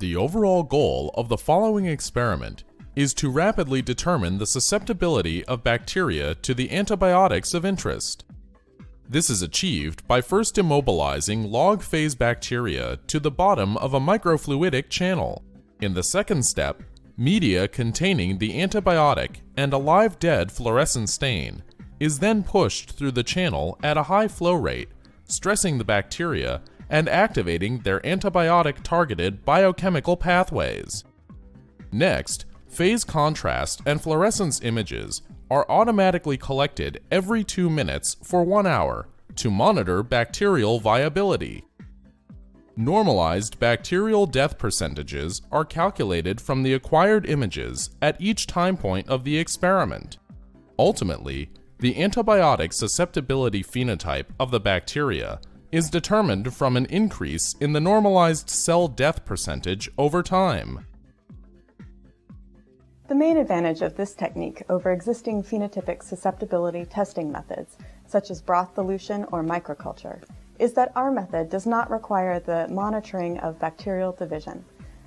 The overall goal of the following experiment is to rapidly determine the susceptibility of bacteria to the antibiotics of interest. This is achieved by first immobilizing log phase bacteria to the bottom of a microfluidic channel. In the second step, media containing the antibiotic and a live dead fluorescent stain is then pushed through the channel at a high flow rate, stressing the bacteria and activating their antibiotic-targeted biochemical pathways. Next, phase contrast and fluorescence images are automatically collected every 2 minutes for 1 hour to monitor bacterial viability. Normalized bacterial death percentages are calculated from the acquired images at each time point of the experiment. Ultimately, the antibiotic susceptibility phenotype of the bacteria is determined from an increase in the normalized cell death percentage over time. The main advantage of this technique over existing phenotypic susceptibility testing methods, such as broth dilution or microculture, is that our method does not require the monitoring of bacterial division.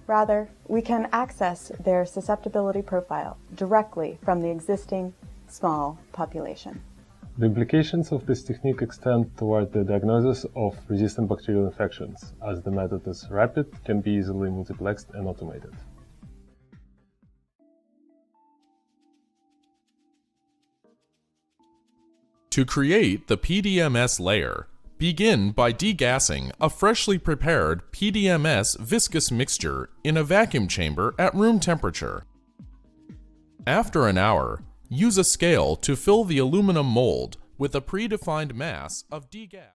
Rather, we can access their susceptibility profile directly from the existing small population. The implications of this technique extend toward the diagnosis of resistant bacterial infections, as the method is rapid, can be easily multiplexed and automated. To create the PDMS layer, begin by degassing a freshly prepared PDMS viscous mixture in a vacuum chamber at room temperature. After an hour, use a scale to fill the aluminum mold with a predefined mass of degas.